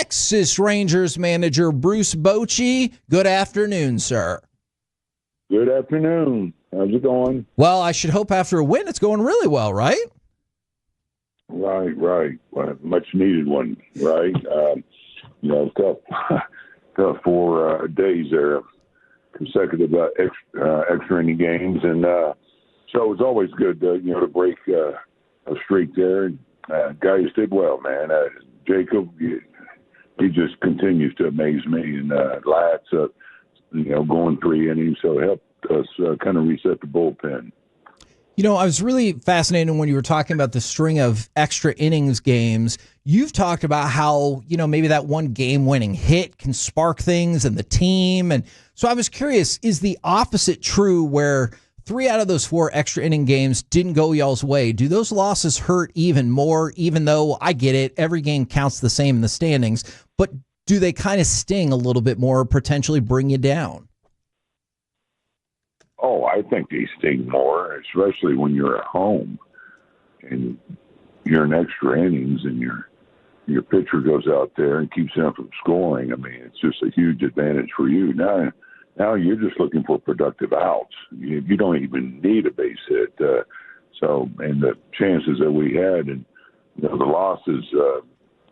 Texas Rangers manager Bruce Bochy. Good afternoon, sir. Good afternoon. How's it going? Well, I should hope after a win it's going really well, right? Right. Well, much needed one, right? Tough 4 days there, consecutive extra inning games, and so it's always good, to break a streak there. Guys did well, man. Jacob, he just continues to amaze me, and Latz, going 3 innings, so it helped us kind of reset the bullpen. I was really fascinated when you were talking about the string of extra innings games. You've talked about how, maybe that one game-winning hit can spark things in the team. And so I was curious, is the opposite true where 3 out of those 4 extra inning games didn't go y'all's way? Do those losses hurt even more, even though I get it, every game counts the same in the standings, but do they kind of sting a little bit more, potentially bring you down? Oh, I think they sting more, especially when you're at home and you're in extra innings and your pitcher goes out there and keeps them from scoring. I mean, it's just a huge advantage for you. Now you're just looking for productive outs. You don't even need a base hit. And the chances that we had and the losses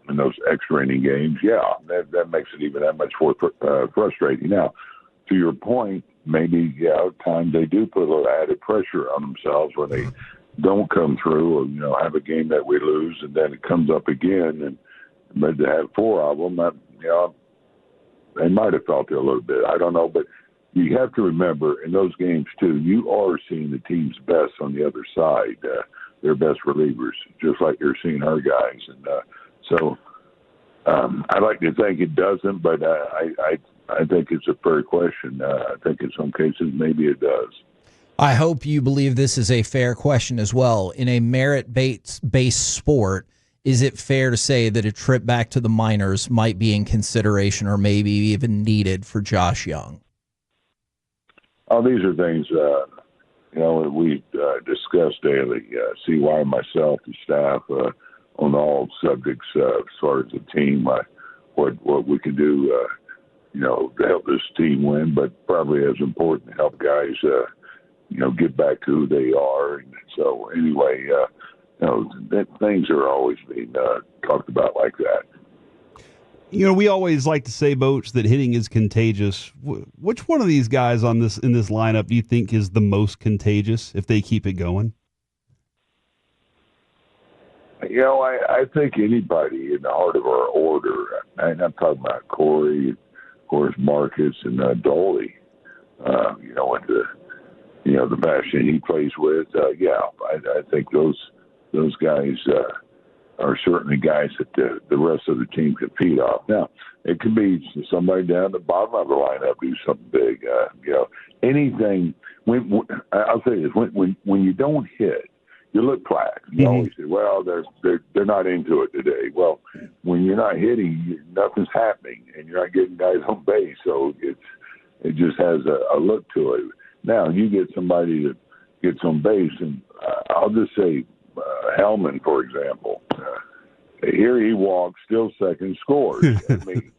in those extra inning games, that makes it even that much more frustrating. Now, to your point, maybe, at times they do put a little added pressure on themselves when they don't come through or, have a game that we lose and then it comes up again. And but to have 4 of them, they might have felt it a little bit. I don't know. But you have to remember in those games, too, you are seeing the team's best on the other side, their best relievers, just like you're seeing our guys. And I'd like to think it doesn't, but I think it's a fair question. I think in some cases maybe it does. I hope you believe this is a fair question as well. In a merit-based sport, is it fair to say that a trip back to the minors might be in consideration or maybe even needed for Josh Jung? Oh, these are things, we discuss daily. CY, myself, the staff, on all subjects as far as the team, what we can do to help this team win, but probably as important to help guys, get back to who they are. And so anyway, things are always being talked about like that. We always like to say, Boch, that hitting is contagious. Which one of these guys in this lineup do you think is the most contagious if they keep it going? I think anybody in the heart of our order, and I'm talking about Corey, of course, Marcus and Dolly, the passion he plays with. I think those guys are certainly guys that the rest of the team can feed off. Now, it could be somebody down at the bottom of the lineup do something big. Anything. I'll say this: when you don't hit, you look flat. You always say, "Well, they're not into it today." Well, when you're not hitting, nothing's happening, and you're not getting guys on base, so it just has a look to it. Now you get somebody that gets on base, and I'll just say Hellman, for example. Here he walks, still second, scores. I mean,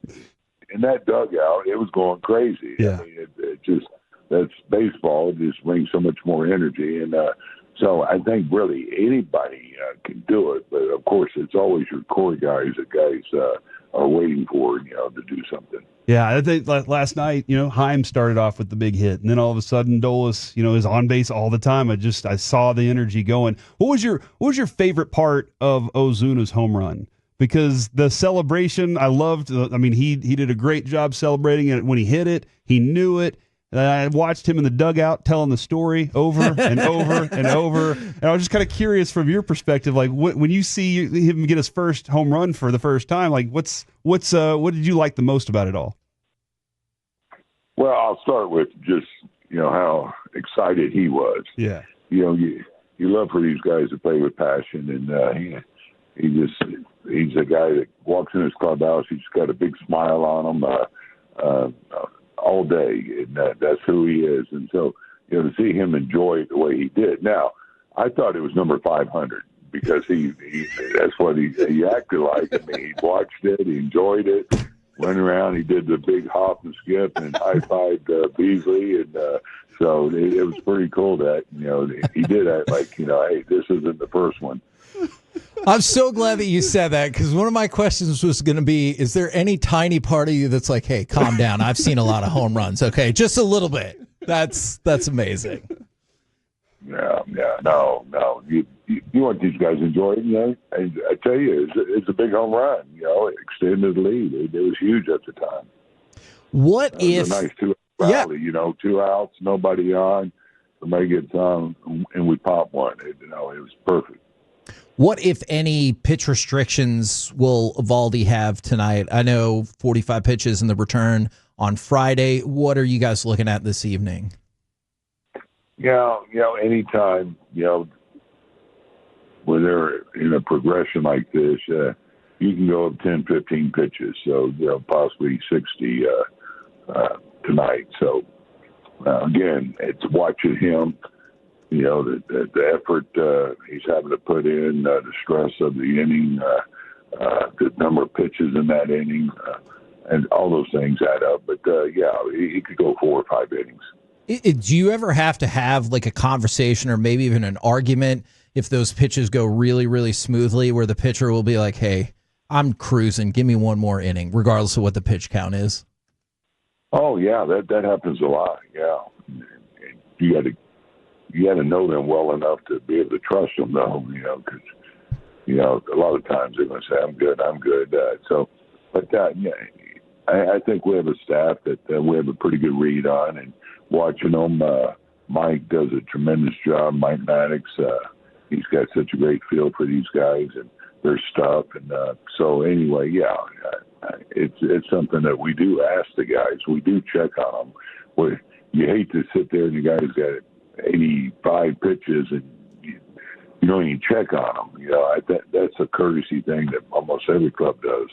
in that dugout, it was going crazy. Yeah. I mean, it just that's baseball. It just brings so much more energy, and so I think really anybody can do it. But of course, it's always your core guys that guys are waiting for, to do something. Yeah, I think last night, Heim started off with the big hit, and then all of a sudden, Dolis, is on base all the time. I saw the energy going. What was your favorite part of Osuna's home run? Because the celebration, I loved. He did a great job celebrating it when he hit it. He knew it. I watched him in the dugout telling the story over and over and over. And I was just kind of curious from your perspective, like when you see him get his first home run for the first time, like what did you like the most about it all? Well, I'll start with just how excited he was. Yeah. You love for these guys to play with passion, and he's a guy that walks in his clubhouse. He's got a big smile on him. All day, and that's who he is. And so, to see him enjoy it the way he did. Now, I thought it was number 500. because he that's what he acted like. I mean, he watched it, he enjoyed it, went around, he did the big hop and skip and high-fived Beasley, and so it was pretty cool that, he did act like, hey, this isn't the first one. I'm so glad that you said that, because one of my questions was going to be, is there any tiny part of you that's like, hey, calm down, I've seen a lot of home runs, okay, just a little bit. That's amazing. No. You want these guys to enjoy it, I tell you, it's a big home run, extended the lead. It was huge at the time. What if... It was a nice two-out rally, 2 outs, nobody on, somebody gets on, and we pop one. It was perfect. What, if any, pitch restrictions will Eovaldi have tonight? I know 45 pitches in the return on Friday. What are you guys looking at this evening? Anytime, when they're in a progression like this, you can go up 10, 15 pitches. So, possibly 60 tonight. So, again, it's watching him. The effort he's having to put in, the stress of the inning, the number of pitches in that inning, and all those things add up. But, he could go 4 or 5 innings. Do you ever have to have like a conversation or maybe even an argument if those pitches go really, really smoothly, where the pitcher will be like, hey, I'm cruising, give me one more inning, regardless of what the pitch count is? Oh, yeah, that happens a lot, yeah. You got to know them well enough to be able to trust them, though, because, a lot of times they're going to say, I'm good. I think we have a staff that we have a pretty good read on, and watching them, Mike does a tremendous job. Mike Maddox, he's got such a great feel for these guys and their stuff. And so anyway, it's something that we do ask the guys. We do check on them. You hate to sit there and the guy's got 85 pitches and you don't even check on them. That's a courtesy thing that almost every club does.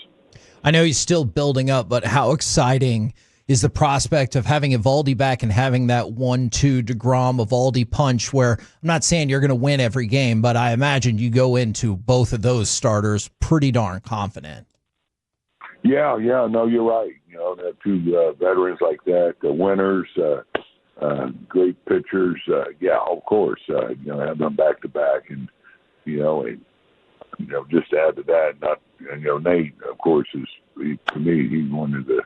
I know he's still building up, but how exciting is the prospect of having Eovaldi back and having that 1-2 DeGrom Eovaldi punch, where I'm not saying you're going to win every game, but I imagine you go into both of those starters pretty darn confident. Yeah, no, you're right. That 2 veterans like that, the winners, great pitchers. Of course, have them back to back, and just to add to that, Nate, of course, to me, he's one of the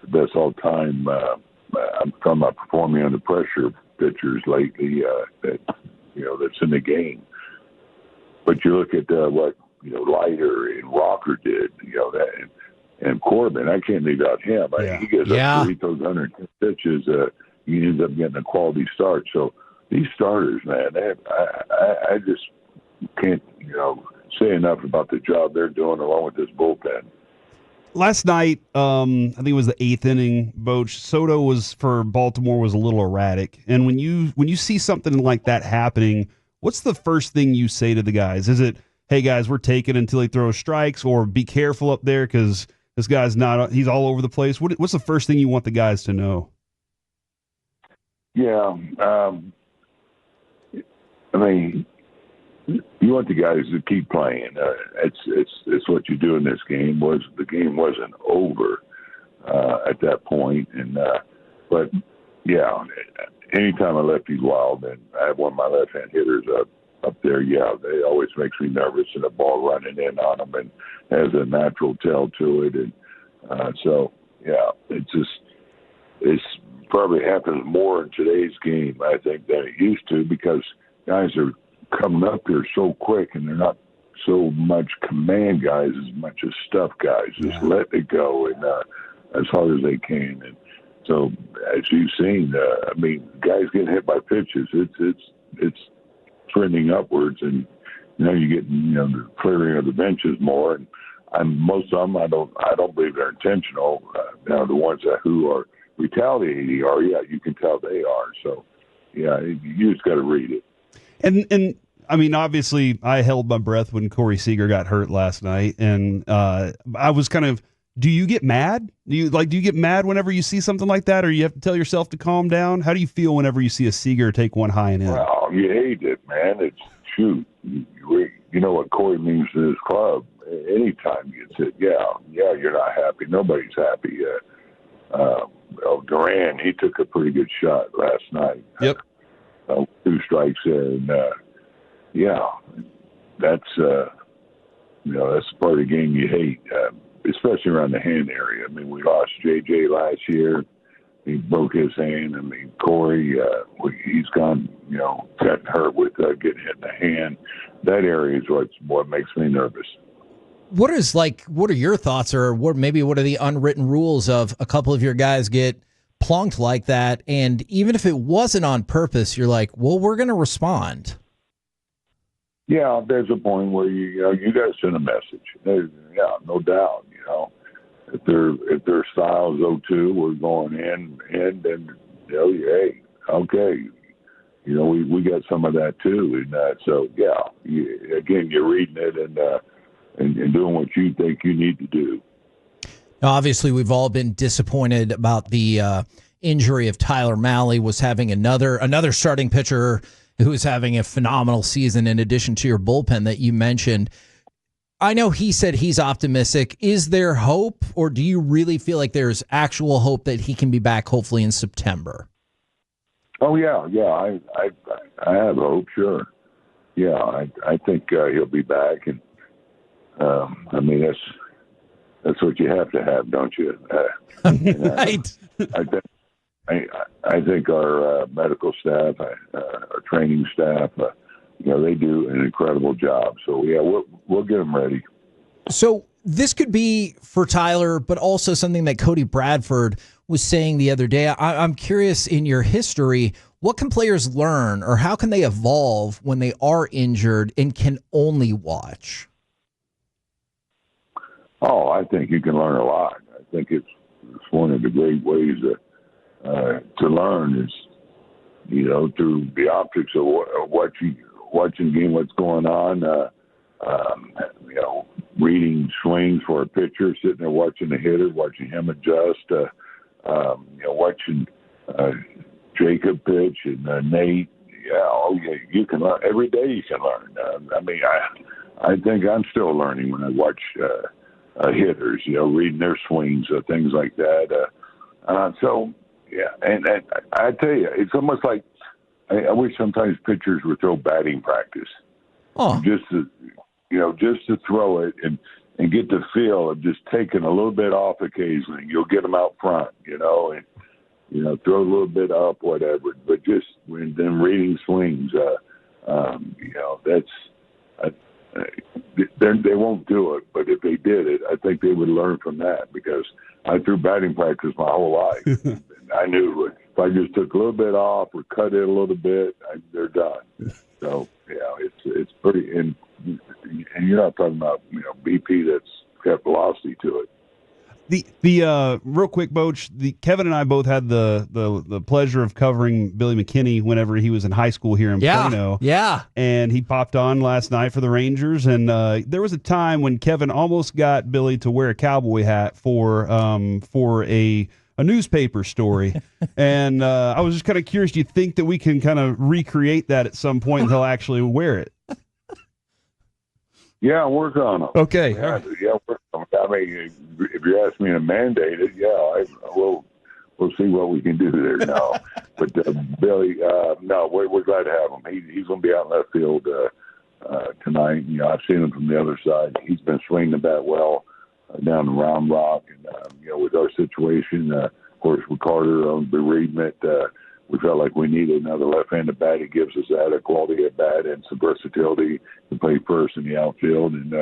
best all time. I'm talking about performing under pressure pitchers lately. That's in the game. But you look at what Leiter and Rocker did. And Corbin, I can't leave out him. He gets up to those 110 pitches. He ends up getting a quality start. So these starters, man, I just can't say enough about the job they're doing along with this bullpen. Last night, I think it was the 8th inning, Boch, Soto for Baltimore was a little erratic. And when you see something like that happening, what's the first thing you say to the guys? Is it, hey guys, we're taking until he throws strikes, or be careful up there because this guy's he's all over the place? What's the first thing you want the guys to know? Yeah. You want the guys to keep playing. It's what you do in this game. The game wasn't over at that point, and but anytime a lefty's wild, and I have one of my left-hand hitters up there, they always makes me nervous, and the ball running in on them and has a natural tail to it, and it's probably happens more in today's game, I think, than it used to, because guys are coming up here so quick, and they're not so much command guys as much as stuff guys. Just let it go and as hard as they can. And so, as you've seen, guys getting hit by pitches, it's trending upwards, and you get the clearing of the benches more. And most of them, I don't believe they're intentional. Now the ones who are retaliating you can tell they are. So you just got to read it. And obviously, I held my breath when Corey Seager got hurt last night, and I was kind of. Do you get mad? Do you get mad whenever you see something like that, or you have to tell yourself to calm down? How do you feel whenever you see a Seager take one high and in? Well, you hate it, man. It's shoot, you know what Corey means to this club. Anytime he gets hit, you're not happy. Nobody's happy. Duran, he took a pretty good shot last night. Yep. 2 strikes and that's that's the part of the game you hate, especially around the hand area. I mean, we lost JJ last year. He broke his hand. I mean, Corey, he's gone, gotten hurt with getting hit in the hand. That area is what makes me nervous. What are your thoughts, or what are the unwritten rules of a couple of your guys get plunked like that? And even if it wasn't on purpose, you're like, well, we're going to respond. Yeah, there's a point where you got to send a message. No doubt. If their style is 0-2, we're going in, and hey, okay. We got some of that too, and you're reading it and doing what you think you need to do. Now, obviously, we've all been disappointed about the injury of Tyler Mahle. Was having another starting pitcher who was having a phenomenal season in addition to your bullpen that you mentioned. I know he said he's optimistic. Is there hope, or do you really feel like there's actual hope that he can be back hopefully in September? Oh, yeah. I have hope, sure. Yeah, I think he'll be back. And, I mean, that's what you have to have, don't you? Right. I think our medical staff, our training staff, they do an incredible job. So, yeah, we'll get them ready. So this could be for Tyler, but also something that Cody Bradford was saying the other day. I'm curious, in your history, what can players learn, or how can they evolve when they are injured and can only watch? Oh, I think you can learn a lot. I think it's one of the great ways to learn is, through the optics of watching the game, what's going on, reading swings for a pitcher, sitting there watching the hitter, watching him adjust, watching Jacob pitch and Nate. You can learn. Every day you can learn. I think I'm still learning when I watch hitters, reading their swings, things like that. And I tell you, it's almost like I wish sometimes pitchers would throw batting practice, just to throw it and get the feel of just taking a little bit off occasionally. You'll get them out front, and throw a little bit up, whatever. But just when them reading swings, they won't do it. But if they did it, I think they would learn from that, because I threw batting practice my whole life. And I knew if I just took a little bit off or cut it a little bit, they're done. So, it's pretty. And you're not talking about, BP that's got velocity to it. The real quick, Boch, Kevin and I both had the pleasure of covering Billy McKinney whenever he was in high school here in Plano. Yeah. And he popped on last night for the Rangers, and there was a time when Kevin almost got Billy to wear a cowboy hat for a newspaper story. And I was just kind of curious, do you think that we can kind of recreate that at some point and he'll actually wear it? Yeah, work on them. Okay. Yeah, work on them. I mean, if you're asking me to mandate it, we'll see what we can do there now. But Billy, no, we're glad to have him. He's going to be out in left field tonight. I've seen him from the other side. He's been swinging the bat well down the Round Rock, and with our situation, of course, with Carter on bereavement, we felt like we needed another left-handed bat. It gives us that, a quality at bat and some versatility to play first in the outfield. And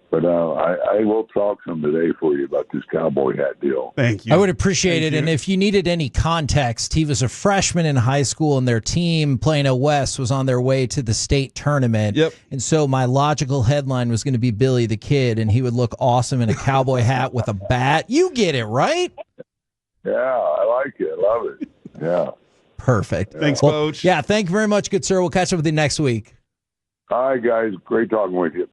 but I will talk some today for you about this cowboy hat deal. Thank you. I would appreciate it. And if you needed any context, he was a freshman in high school, and their team, Plano West, was on their way to the state tournament. Yep. And so my logical headline was going to be Billy the Kid, and he would look awesome in a cowboy hat with a bat. You get it, right? Yeah, I like it. I love it. Yeah. Perfect. Thanks, Boch. Yeah, thank you very much, good sir. We'll catch up with you next week. All right, guys. Great talking with you.